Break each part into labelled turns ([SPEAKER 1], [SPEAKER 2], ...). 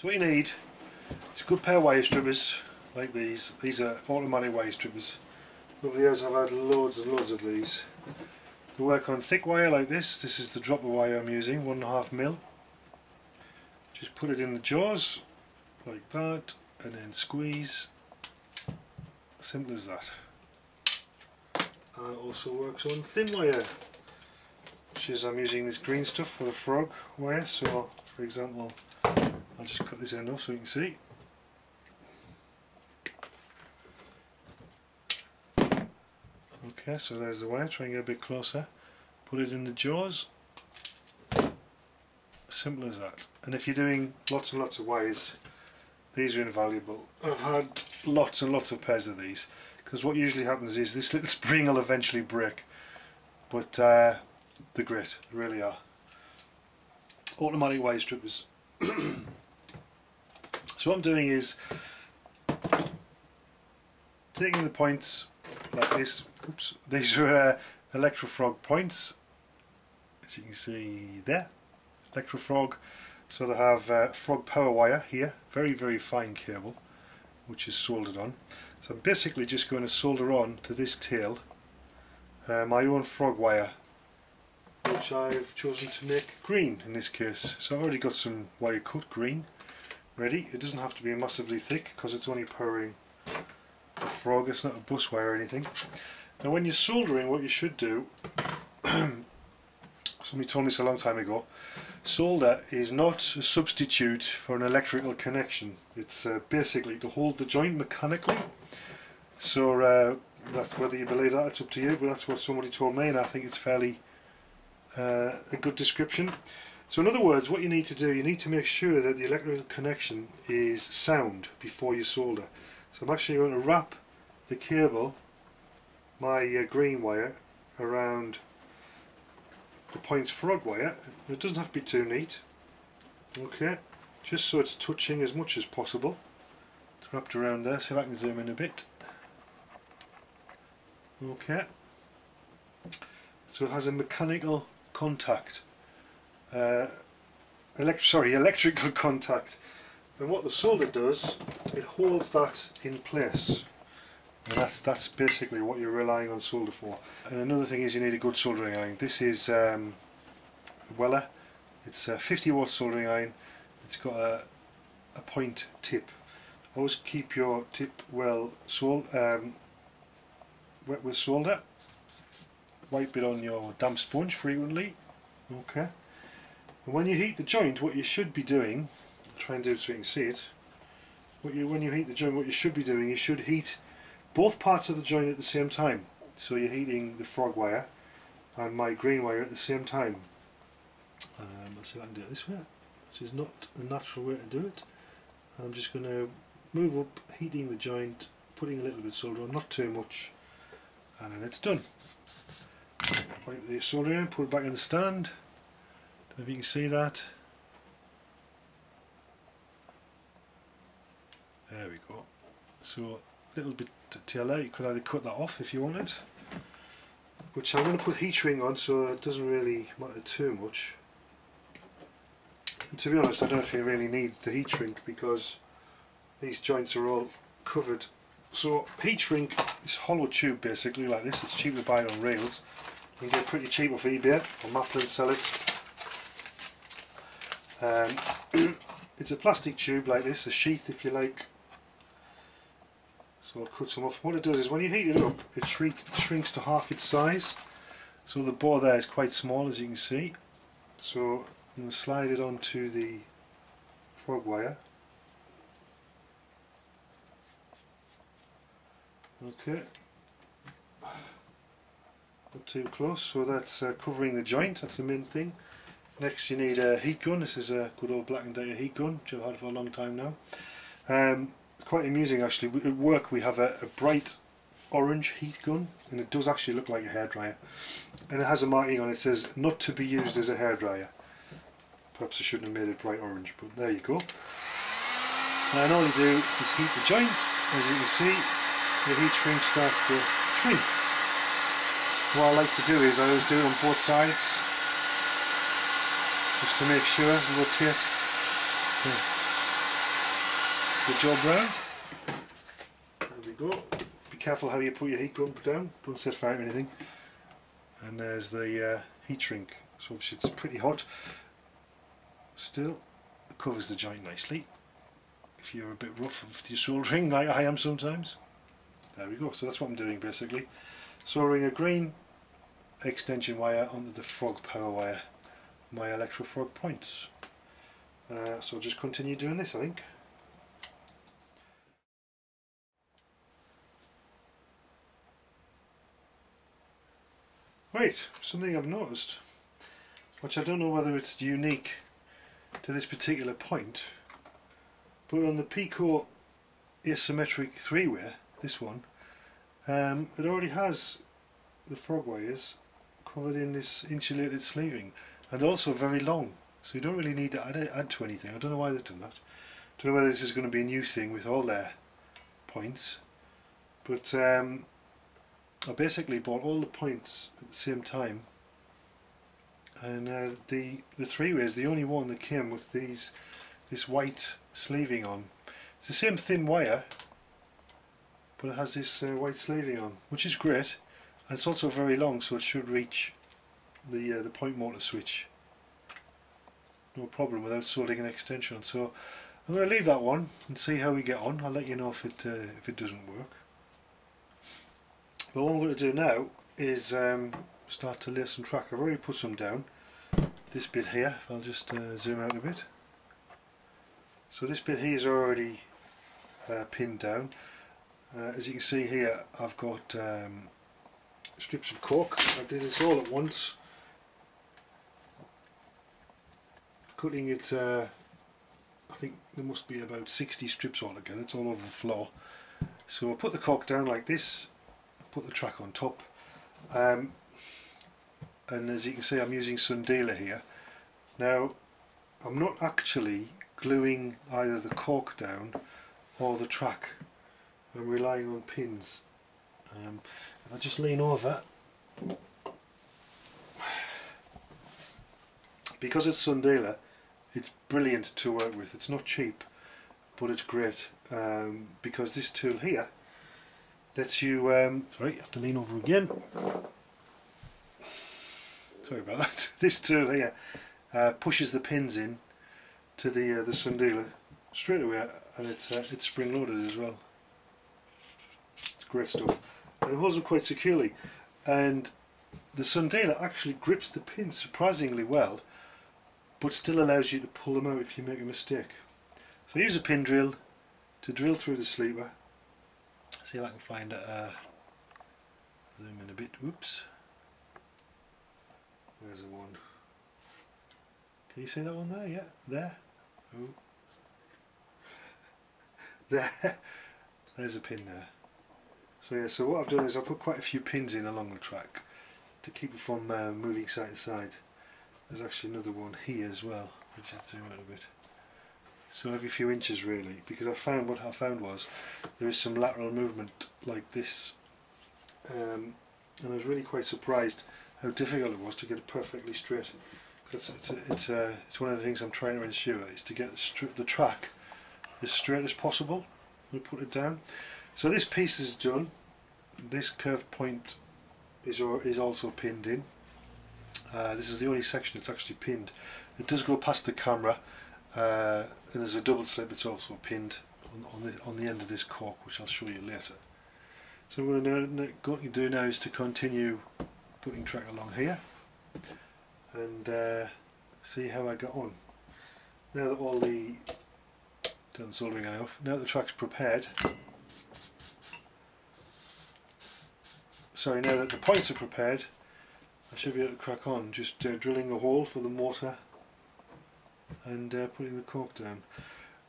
[SPEAKER 1] So what you need is a good pair of wire strippers like these. These are automatic wire strippers. Over the years I've had loads and loads of these. They work on thick wire like this. This is the dropper wire I'm using, 1.5mm. Just put it in the jaws like that and then squeeze. Simple as that. And it also works on thin wire, which is I'm using this green stuff for the frog wire. So for example, I'll just cut this end off so you can see. Okay, so there's the wire. Try and get a bit closer. Put it in the jaws. Simple as that. And if you're doing lots and lots of wires, these are invaluable. I've had lots and lots of pairs of these, because what usually happens is this little spring will eventually break, but they're great, they really are. Automatic wire strippers. So what I'm doing is taking the points like this. Oops, these are Electrofrog points, as you can see there. Electrofrog. So they have frog power wire here, very fine cable, which is soldered on. So I'm basically just going to solder on to this tail my own frog wire, which I've chosen to make green in this case. So I've already got some wire cut green ready. It doesn't have to be massively thick because it's only powering the frog, it's not a bus wire or anything. Now when you're soldering, what you should do, somebody told me this a long time ago, solder is not a substitute for an electrical connection. It's basically to hold the joint mechanically. So that's, whether you believe that, it's up to you, but that's what somebody told me, and I think it's fairly a good description. So in other words, what you need to do, you need to make sure that the electrical connection is sound before you solder. So I'm actually going to wrap the cable, my green wire, around the points frog wire. It doesn't have to be too neat, okay, just so it's touching as much as possible. It's wrapped around there, see if I can zoom in a bit. Okay, so it has a mechanical contact, electrical contact, and what the solder does, it holds that in place. And that's basically what you're relying on solder for. And another thing is you need a good soldering iron. This is Weller. It's a 50-watt soldering iron. It's got a point tip. Always keep your tip wet with solder. Wipe it on your damp sponge frequently. Okay. And when you heat the joint, what you should be doing, I'll try and do it so you can see it. When you heat the joint, what you should be doing, you should heat both parts of the joint at the same time. So you're heating the frog wire and my green wire at the same time. Let's see if I can do it this way, which is not a natural way to do it. I'm just going to move up, heating the joint, putting a little bit of solder on, not too much, and then it's done. Wipe the solder in, put it back in the stand. Don't know if you can see that. There we go. So a little bit taller, you could either cut that off if you wanted, which I'm going to put heat shrink on so it doesn't really matter too much. And to be honest, I don't know if you really need the heat shrink because these joints are all covered. So heat shrink is hollow tube basically like this. It's cheap to buy it on rails. You can get it pretty cheap off eBay or Maplin sell it. It's a plastic tube like this, a sheath if you like. So I'll cut some off. What it does is when you heat it up, it shrinks to half its size. So the bore there is quite small, as you can see. So I'm going to slide it onto the frog wire. Okay. Not too close, so that's covering the joint, that's the main thing. Next you need a heat gun. This is a good old Black & Decker heat gun, which I've had for a long time now. Quite amusing actually. At work we have a bright orange heat gun, and it does actually look like a hairdryer. And it has a marking on it that says not to be used as a hairdryer. Perhaps I shouldn't have made it bright orange, but there you go. And all you do is heat the joint. As you can see, the heat shrink starts to shrink. What I like to do is I always do it on both sides, just to make sure, rotate. Yeah. the job round. There we go. Be careful how you put your heat gun down, don't set fire to anything. And there's the heat shrink, so obviously it's pretty hot. Still, it covers the joint nicely. If you're a bit rough with your soldering, like I am sometimes. There we go, so that's what I'm doing basically. Soldering a green extension wire onto the frog power wire, my electro frog points. So I'll just continue doing this, I think. Right, something I've noticed, which I don't know whether it's unique to this particular point, but on the Pico asymmetric three-way, this one, it already has the frog wires covered in this insulated sleeving, and also very long, so you don't really need to add to anything. I don't know why they've done that. I don't know whether this is going to be a new thing with all their points, but I basically bought all the points at the same time, and the three-way is the only one that came with this white sleeving on. It's the same thin wire, but it has this white sleeving on, which is great, and it's also very long, so it should reach the point motor switch no problem without soldering an extension. So I'm going to leave that one and see how we get on. I'll let you know if it doesn't work. But what I'm going to do now is start to lay some track. I've already put some down. This bit here, if I'll just zoom out a bit. So this bit here is already pinned down. As you can see here, I've got strips of cork. I did this all at once, cutting it. I think there must be about 60 strips altogether. It's all over the floor. So I put the cork down like this, put the track on top, and as you can see, I'm using Sundealer here. Now, I'm not actually gluing either the cork down or the track. I'm relying on pins. If I just lean over, because it's Sundealer, it's brilliant to work with. It's not cheap, but it's great, because this tool here lets you, sorry, I have to lean over again. Sorry about that. This tool here pushes the pins in to the Sundealer straight away, and it's spring loaded as well. It's great stuff, and it holds them quite securely. And the Sundealer actually grips the pins surprisingly well, but still allows you to pull them out if you make a mistake. So I use a pin drill to drill through the sleeper. See if I can find it. Zoom in a bit. Whoops. Where's the one? Can you see that one there? Yeah, there. Oh. There. There's a pin there. So yeah, so what I've done is I've put quite a few pins in along the track to keep it from moving side to side. There's actually another one here as well. Let's just zoom out a bit. So every few inches really, because what I found was there is some lateral movement like this, and I was really quite surprised how difficult it was to get it perfectly straight. It's one of the things I'm trying to ensure is to get the track as straight as possible when we put it down. So this piece is done. This curved point is also pinned in. This is the only section that's actually pinned. It does go past the camera, and there's a double slip that's also pinned on the end of this cork, which I'll show you later. So what I'm going to do now is to continue putting track along here and see how I get on. Now that all the soldering iron off, now that the track's prepared, sorry, now that the points are prepared, I should be able to crack on, just drilling a hole for the mortar and putting the cork down.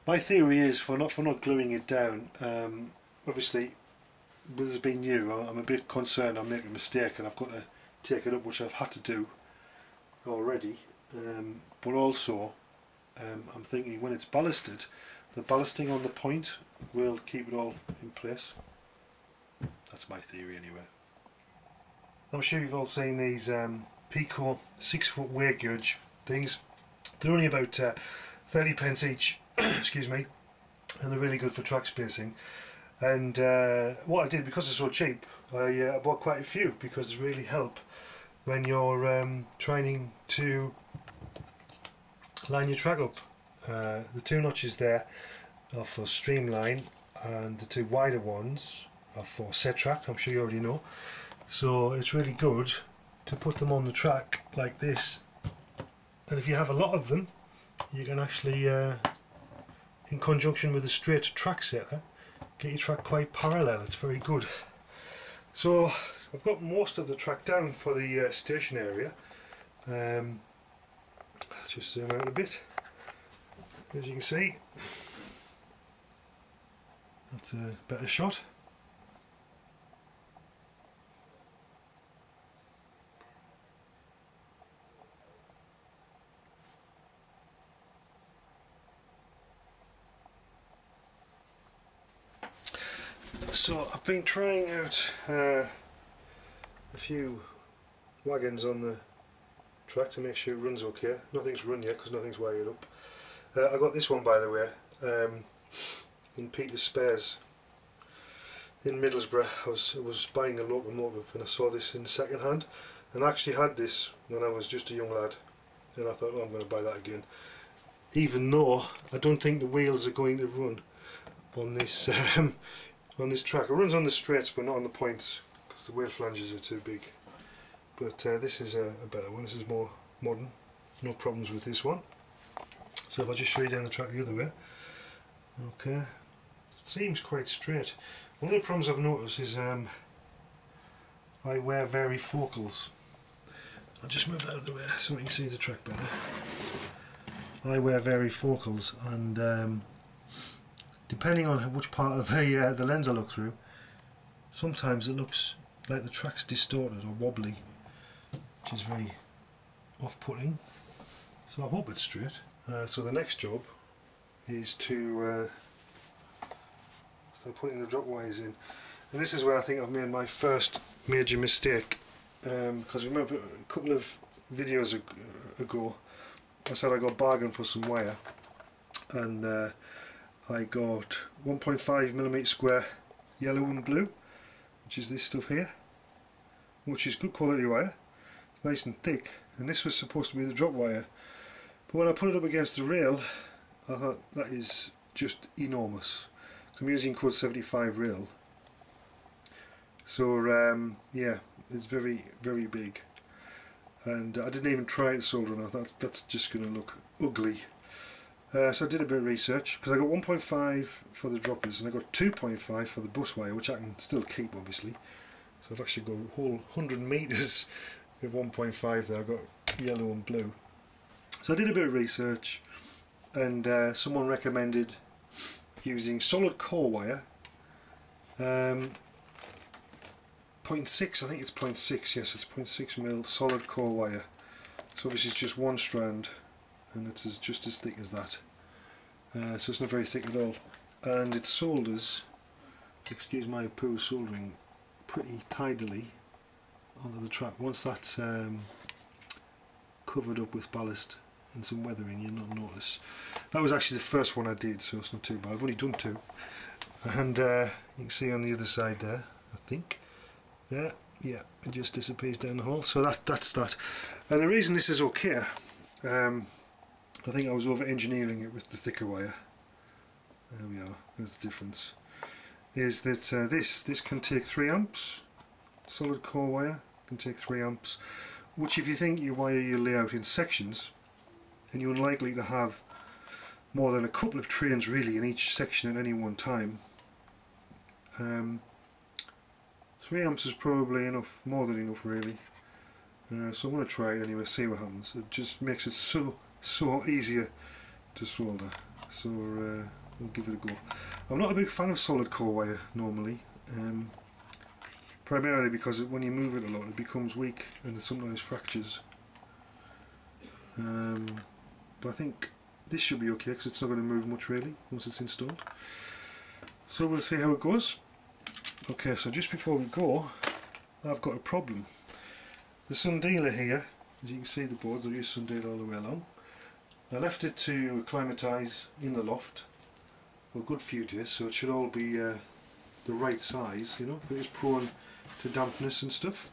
[SPEAKER 1] My theory is for not gluing it down. Obviously, with this being new, I'm a bit concerned I'm making a mistake and I've got to take it up, which I've had to do already. But also, I'm thinking when it's ballasted, the ballasting on the point will keep it all in place. That's my theory anyway. I'm sure you've all seen these Pico 6-foot wear gauge things. They're only about 30 pence each, excuse me, and they're really good for track spacing. And what I did, because they're so cheap, I bought quite a few, because they really help when you're trying to line your track up. The two notches there are for streamline, and the two wider ones are for set track, I'm sure you already know. So it's really good to put them on the track like this, and if you have a lot of them, you can actually, in conjunction with a straight track setter, get your track quite parallel. It's very good. So I've got most of the track down for the station area. I'll just zoom out a bit. As you can see, that's a better shot. So I've been trying out a few wagons on the track to make sure it runs okay. Nothing's run yet because nothing's wired up. I got this one, by the way, in Peter's Spares in Middlesbrough. I was buying a locomotive and I saw this in second hand, and I actually had this when I was just a young lad, and I thought, oh, I'm going to buy that again, even though I don't think the wheels are going to run on this on this track. It runs on the straights but not on the points because the wheel flanges are too big. But this is a better one. This is more modern. No problems with this one. So if I just show you down the track the other way, okay, it seems quite straight. One of the problems I've noticed is I wear varifocals. I'll just move that out of the way so we can see the track better. I wear varifocals, and depending on which part of the lens I look through, sometimes it looks like the track's distorted or wobbly, which is very off-putting. So I hope it's straight. So the next job is to start putting the drop wires in, and this is where I think I've made my first major mistake, because remember a couple of videos ago I said I got bargain for some wire, and I got 1.5mm square yellow and blue, which is this stuff here, which is good quality wire. It's nice and thick, and this was supposed to be the drop wire. But when I put it up against the rail, I thought that is just enormous. So I'm using code 75 rail. So yeah, it's very, very big. And I didn't even try to solder it. I thought that's just going to look ugly. So I did a bit of research, because I got 1.5 for the droppers and I got 2.5 for the bus wire, which I can still keep obviously. So I've actually got a whole 100 metres with 1.5 there. I got yellow and blue. So I did a bit of research, and someone recommended using solid core wire, 0.6, I think it's 0.6, yes, it's 0.6mm solid core wire. So obviously it's just one strand, and it's just as thick as that. So it's not very thick at all, and it solders, excuse my poor soldering, pretty tidily onto the track. Once that's covered up with ballast and some weathering, you'll not notice. That was actually the first one I did, so it's not too bad. I've only done two, and you can see on the other side there, I think, yeah, it just disappears down the hole. So that's that. And the reason this is okay, I think I was over engineering it with the thicker wire. There we are, there's the difference. Is that this can take 3 amps, solid core wire can take 3 amps, which if you think you wire your layout in sections, and you're unlikely to have more than a couple of trains really in each section at any one time, 3 amps is probably enough, more than enough really. So I'm going to try it anyway, see what happens. It just makes it so easier to solder, so we'll give it a go. I'm not a big fan of solid core wire normally, primarily because when you move it a lot it becomes weak and it sometimes fractures. But I think this should be okay because it's not going to move much really once it's installed. So we'll see how it goes. Okay, so just before we go, I've got a problem. The sundealer here, as you can see the boards, I've used sundealer all the way along. I left it to acclimatise in the loft for a good few days, so it should all be the right size, you know, but it's prone to dampness and stuff.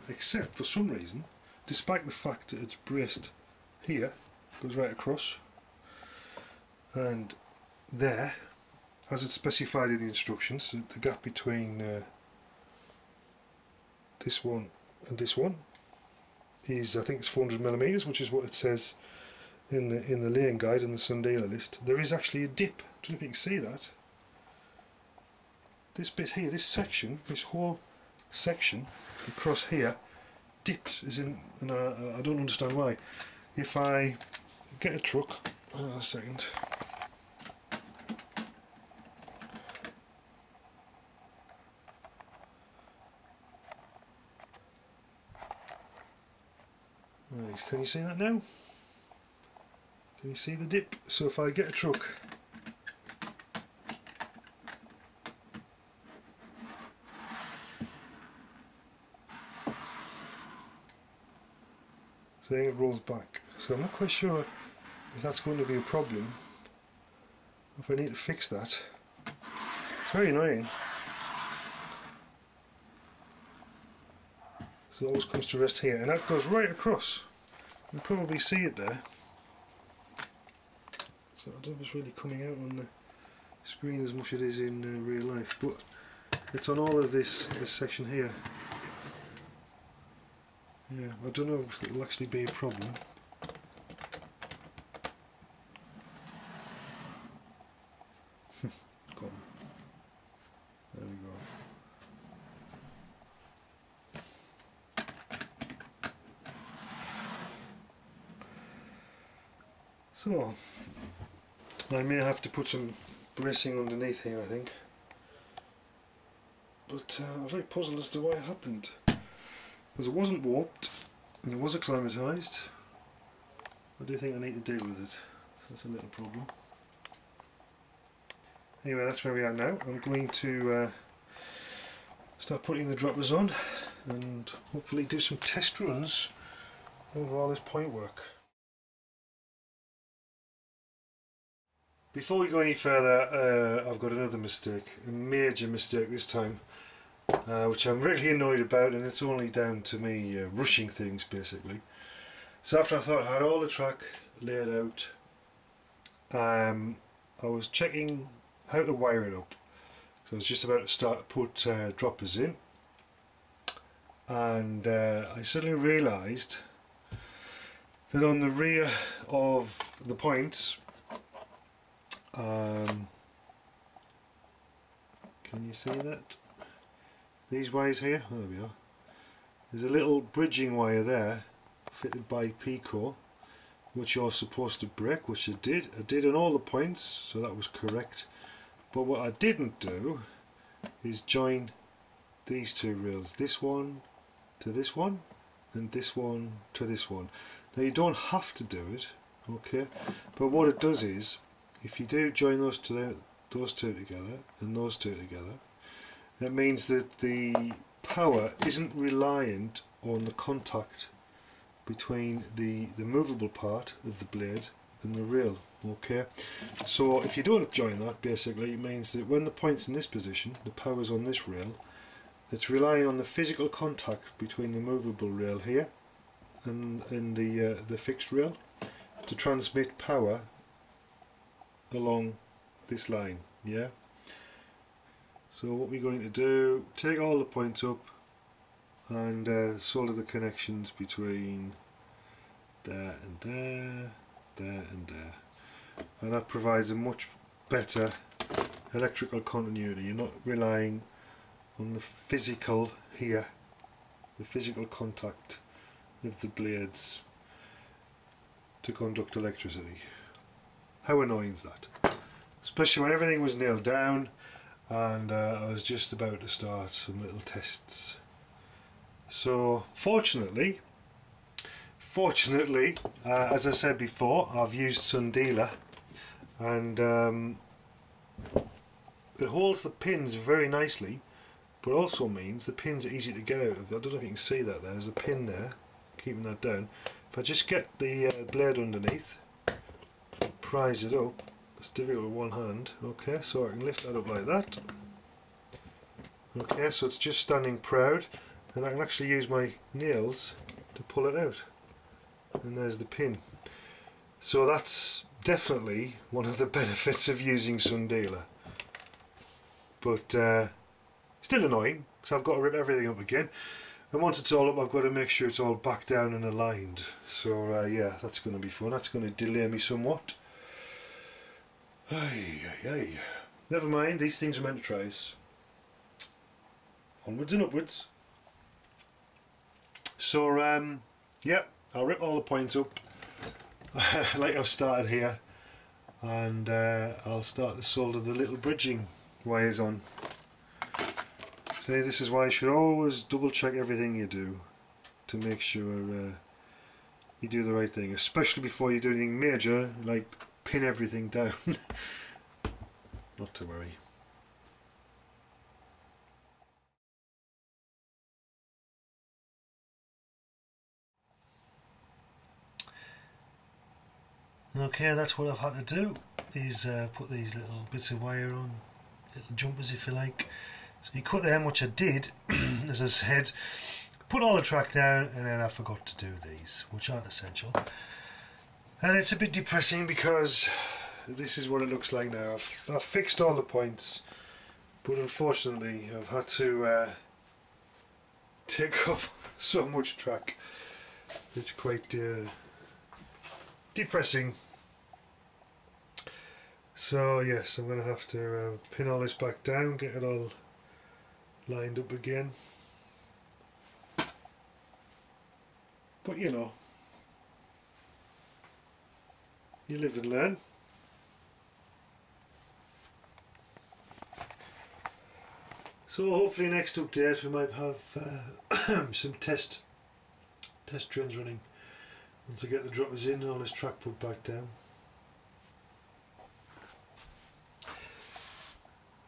[SPEAKER 1] Except for some reason, despite the fact that it's braced here, goes right across, and there, as it's specified in the instructions, the gap between this one and this one is, I think it's 400mm, which is what it says in the laying guide and the Sundealer list. There is actually a dip. I don't know if you can see that. This bit here, this section, this whole section across here dips, as in, and I don't understand why. If I get a truck, hold on a second. Right, can you see that now? Can you see the dip? So if I get a truck, so then it rolls back. So I'm not quite sure if that's going to be a problem, if I need to fix that. It's very annoying. So it always comes to rest here, and that goes right across. You can probably see it there. So I don't know if it's really coming out on the screen as much as it is in real life, but it's on all of this section here. Yeah, I don't know if it will actually be a problem. Got 'em. There we go. So, I may have to put some bracing underneath here, I think. But I'm very puzzled as to why it happened. Because it wasn't warped, and it was acclimatised. I do think I need to deal with it, so that's a little problem. Anyway, that's where we are now. I'm going to start putting the droppers on and hopefully do some test runs over all this point work. Before we go any further, I've got another mistake, a major mistake this time, which I'm really annoyed about, and it's only down to me rushing things basically. So after I thought I had all the track laid out, I was checking how to wire it up. So I was just about to start to put droppers in, and I suddenly realised that on the rear of the points, can you see that? These wires here, oh, there we are. There's a little bridging wire there fitted by Pico, which you're supposed to break, which I did. I did on all the points, so that was correct. But what I didn't do is join these two rails, this one to this one and this one to this one. Now you don't have to do it, okay, but what it does is, if you do join those two together and those two together, that means that the power isn't reliant on the contact between the movable part of the blade and the rail, okay. So if you don't join that, basically it means that when the point's in this position, the power's on this rail, it's relying on the physical contact between the movable rail here and the fixed rail to transmit power along this line, yeah. So what we're going to do, take all the points up and solder the connections between there and there, there and there, and that provides a much better electrical continuity. You're not relying on the physical here, the physical contact of the blades to conduct electricity. How annoying is that? Especially when everything was nailed down and I was just about to start some little tests. So fortunately, as I said before, I've used Sundealer, and it holds the pins very nicely, but also means the pins are easy to get out of. I don't know if you can see that there's a pin there, keeping that down. If I just get the blade underneath, prise it up, It's difficult with one hand. Okay, so I can lift that up like that. Okay, so it's just standing proud, and I can actually use my nails to pull it out. And there's the pin. So that's definitely one of the benefits of using Sundealer. But still annoying, because I've got to rip everything up again. And once it's all up, I've got to make sure it's all back down and aligned. So yeah, that's going to be fun. That's going to delay me somewhat. Never mind, these things are meant to try us. Onwards and upwards. So yeah, I'll rip all the points up like I've started here, and I'll start to solder the little bridging wires on. See, this is why you should always double check everything you do to make sure you do the right thing, especially before you do anything major like pin everything down. Not to worry. Okay, that's what I've had to do, is put these little bits of wire on, little jumpers if you like. So you cut them, which I did, as I said, put all the track down, and then I forgot to do these, which aren't essential. And it's a bit depressing because this is what it looks like now. I've fixed all the points, but unfortunately I've had to take up so much track. It's quite depressing. So yes, I'm going to have to pin all this back down, get it all lined up again. But you know, you live and learn. So hopefully next update we might have some test trains running once I get the droppers in and all this track put back down.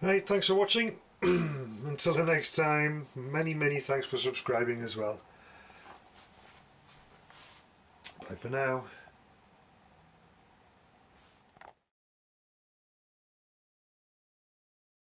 [SPEAKER 1] Right, thanks for watching. Until the next time, many thanks for subscribing as well. Bye for now.